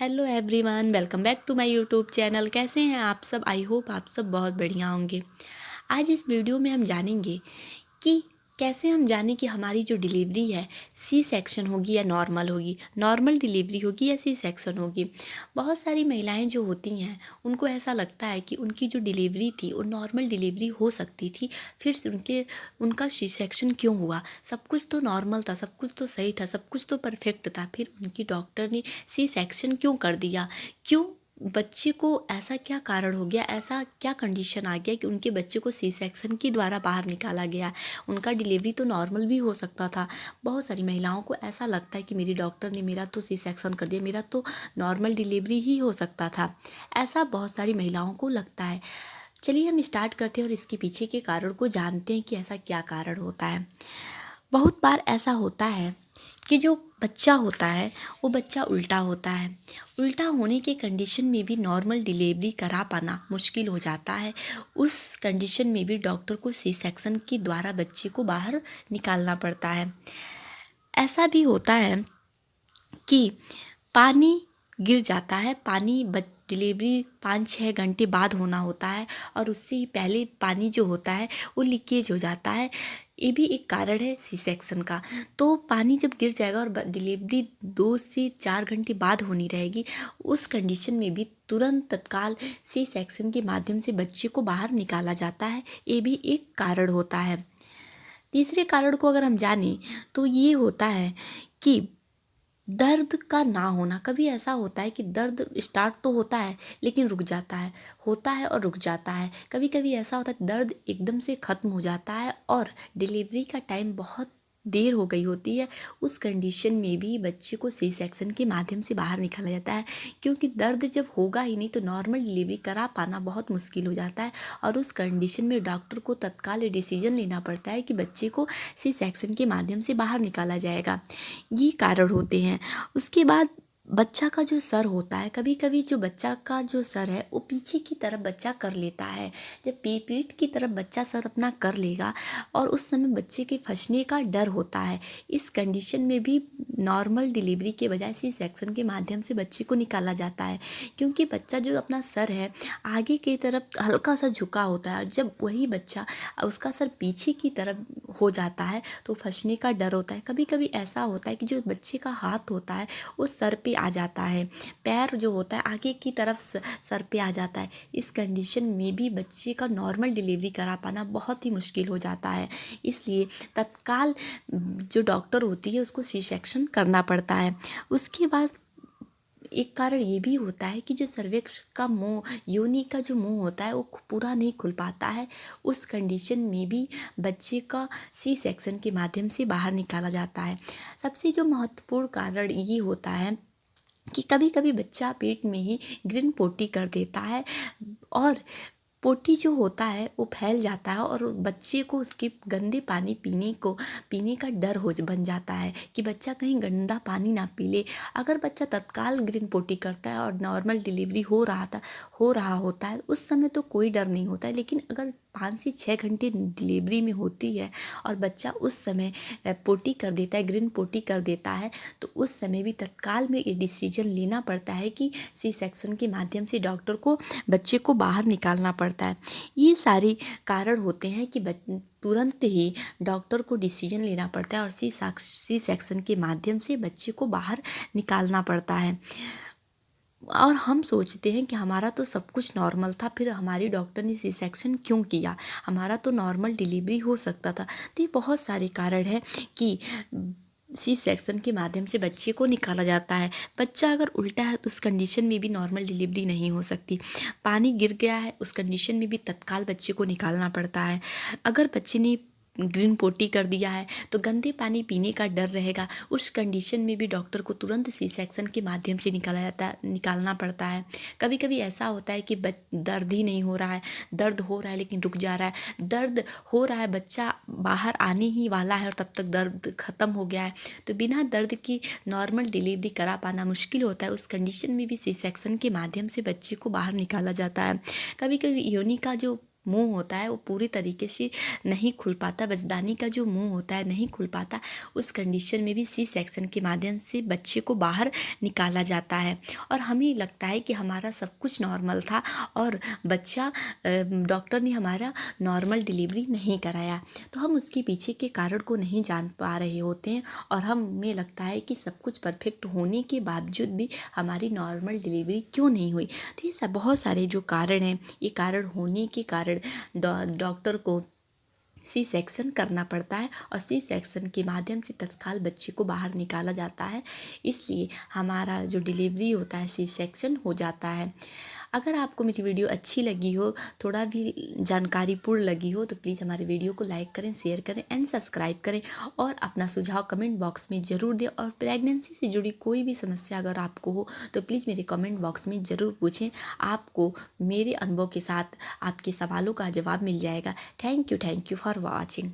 Hello everyone, welcome back to my YouTube channel. कैसे हैं आप सब? आई होप आप सब बहुत बढ़िया होंगे। आज इस वीडियो में हम जानेंगे कि कैसे हम जानें कि हमारी जो डिलीवरी है सी सेक्शन होगी या नॉर्मल होगी, नॉर्मल डिलीवरी होगी या सी सेक्शन होगी। बहुत सारी महिलाएं जो होती हैं उनको ऐसा लगता है कि उनकी जो डिलीवरी थी वो नॉर्मल डिलीवरी हो सकती थी, फिर उनका सी सेक्शन क्यों हुआ? सब कुछ तो नॉर्मल था, सब कुछ तो सही था, सब कुछ तो परफेक्ट था, फिर उनकी डॉक्टर ने सी सेक्शन क्यों कर दिया? क्यों? बच्चे को ऐसा क्या कारण हो गया, ऐसा क्या कंडीशन आ गया कि उनके बच्चे को सी सेक्शन के द्वारा बाहर निकाला गया? उनका डिलीवरी तो नॉर्मल भी हो सकता था। बहुत सारी महिलाओं को ऐसा लगता है कि मेरी डॉक्टर ने मेरा तो सी सेक्शन कर दिया, मेरा तो नॉर्मल डिलीवरी ही हो सकता था। ऐसा बहुत सारी महिलाओं को लगता है। चलिए हम स्टार्ट करते हैं और इसके पीछे के कारण को जानते हैं कि ऐसा क्या कारण होता है। बहुत बार ऐसा होता है कि जो बच्चा होता है वो बच्चा उल्टा होता है। उल्टा होने के कंडीशन में भी नॉर्मल डिलीवरी करा पाना मुश्किल हो जाता है। उस कंडीशन में भी डॉक्टर को सी सेक्शन के द्वारा बच्चे को बाहर निकालना पड़ता है। ऐसा भी होता है कि पानी गिर जाता है, डिलीवरी 5-6 घंटे बाद होना होता है और उससे ही पहले पानी जो होता है वो लीकेज हो जाता है। ये भी एक कारण है सी सेक्शन का। तो पानी जब गिर जाएगा और डिलीवरी 2 से 4 घंटे बाद होनी रहेगी, उस कंडीशन में भी तुरंत तत्काल सी सेक्शन के माध्यम से बच्चे को बाहर निकाला जाता है। ये भी एक कारण होता है। तीसरे कारण को अगर हम जानें तो ये होता है कि दर्द का ना होना। कभी ऐसा होता है कि दर्द स्टार्ट तो होता है लेकिन रुक जाता है, होता है और रुक जाता है। कभी कभी ऐसा होता है दर्द एकदम से ख़त्म हो जाता है और डिलीवरी का टाइम बहुत देर हो गई होती है। उस कंडीशन में भी बच्चे को सी सेक्शन के माध्यम से बाहर निकाला जाता है, क्योंकि दर्द जब होगा ही नहीं तो नॉर्मल डिलीवरी करा पाना बहुत मुश्किल हो जाता है। और उस कंडीशन में डॉक्टर को तत्काल डिसीजन लेना पड़ता है कि बच्चे को सी सेक्शन के माध्यम से बाहर निकाला जाएगा। ये कारण होते हैं। उसके बाद बच्चा का जो सर होता है, कभी कभी जो बच्चा का जो सर है वो पीछे की तरफ बच्चा कर लेता है। जब पीठ की तरफ बच्चा सर अपना कर लेगा और उस समय बच्चे के फंसने का डर होता है। इस कंडीशन में भी नॉर्मल डिलीवरी के बजाय सी सेक्शन के माध्यम से बच्चे को निकाला जाता है, क्योंकि बच्चा जो अपना सर है आगे की तरफ हल्का सा झुका होता है। जब वही बच्चा उसका सर पीछे की तरफ हो जाता है तो फंसने का डर होता है। कभी कभी ऐसा होता है कि जो बच्चे का हाथ होता है वो सर पे आ जाता है, पैर जो होता है आगे की तरफ सर पे आ जाता है। इस कंडीशन में भी बच्चे का नॉर्मल डिलीवरी करा पाना बहुत ही मुश्किल हो जाता है। इसलिए तत्काल जो डॉक्टर होती है उसको सी सेक्शन करना पड़ता है। उसके बाद एक कारण ये भी होता है कि जो सर्विक्स का मुंह, योनि का जो मुंह होता है वो पूरा नहीं खुल पाता है। उस कंडीशन में भी बच्चे का सी सेक्शन के माध्यम से बाहर निकाला जाता है। सबसे जो महत्वपूर्ण कारण ये होता है कि कभी कभी बच्चा पेट में ही ग्रीन पोटी कर देता है और पोटी जो होता है वो फैल जाता है और बच्चे को उसके गंदे पानी पीने का डर बन जाता है कि बच्चा कहीं गंदा पानी ना पी ले। अगर बच्चा तत्काल ग्रीन पोटी करता है और नॉर्मल डिलीवरी हो रहा होता है उस समय तो कोई डर नहीं होता है, लेकिन अगर 5 से 6 घंटे डिलीवरी में होती है और बच्चा उस समय पोटी कर देता है, ग्रीन पोटी कर देता है, तो उस समय भी तत्काल में ये डिसीजन लेना पड़ता है कि सी सेक्शन के माध्यम से डॉक्टर को बच्चे को बाहर निकालना पड़ता है। ये सारे कारण होते हैं कि तुरंत ही डॉक्टर को डिसीजन लेना पड़ता है और सी सेक्शन के माध्यम से बच्चे को बाहर निकालना पड़ता है। और हम सोचते हैं कि हमारा तो सब कुछ नॉर्मल था, फिर हमारी डॉक्टर ने सी सेक्शन क्यों किया? हमारा तो नॉर्मल डिलीवरी हो सकता था। तो ये बहुत सारे कारण हैं कि सी सेक्शन के माध्यम से बच्चे को निकाला जाता है। बच्चा अगर उल्टा है तो उस कंडीशन में भी नॉर्मल डिलीवरी नहीं हो सकती। पानी गिर गया है उस कंडीशन में भी तत्काल बच्चे को निकालना पड़ता है। अगर बच्चे ने ग्रीन पोटी कर दिया है तो गंदे पानी पीने का डर रहेगा। उस कंडीशन में भी डॉक्टर को तुरंत सी सेक्शन के माध्यम से निकालना पड़ता है। कभी कभी ऐसा होता है कि दर्द ही नहीं हो रहा है, दर्द हो रहा है लेकिन रुक जा रहा है, दर्द हो रहा है, बच्चा बाहर आने ही वाला है और तब तक दर्द ख़त्म हो गया है, तो बिना दर्द की नॉर्मल डिलीवरी करा पाना मुश्किल होता है। उस कंडीशन में भी सी सेक्शन के माध्यम से बच्चे को बाहर निकाला जाता है। कभी कभी योनि का जो मुंह होता है वो पूरी तरीके से नहीं खुल पाता, बच्चेदानी का जो मुंह होता है नहीं खुल पाता, उस कंडीशन में भी सी सेक्शन के माध्यम से बच्चे को बाहर निकाला जाता है। और हमें लगता है कि हमारा सब कुछ नॉर्मल था और बच्चा डॉक्टर ने हमारा नॉर्मल डिलीवरी नहीं कराया, तो हम उसके पीछे के कारण को नहीं जान पा रहे होते हैं और हमें लगता है कि सब कुछ परफेक्ट होने के बावजूद भी हमारी नॉर्मल डिलीवरी क्यों नहीं हुई। तो ये सब बहुत सारे जो कारण हैं, ये कारण होने के कारण डॉक्टर को सी सेक्शन करना पड़ता है और सी सेक्शन के माध्यम से तत्काल बच्चे को बाहर निकाला जाता है, इसलिए हमारा जो डिलीवरी होता है सी सेक्शन हो जाता है। अगर आपको मेरी वीडियो अच्छी लगी हो, थोड़ा भी जानकारीपूर्ण लगी हो, तो प्लीज़ हमारे वीडियो को लाइक करें, शेयर करें एंड सब्सक्राइब करें और अपना सुझाव कमेंट बॉक्स में ज़रूर दें। और प्रेगनेंसी से जुड़ी कोई भी समस्या अगर आपको हो तो प्लीज़ मेरे कमेंट बॉक्स में ज़रूर पूछें, आपको मेरे अनुभव के साथ आपके सवालों का जवाब मिल जाएगा। Thank you for watching.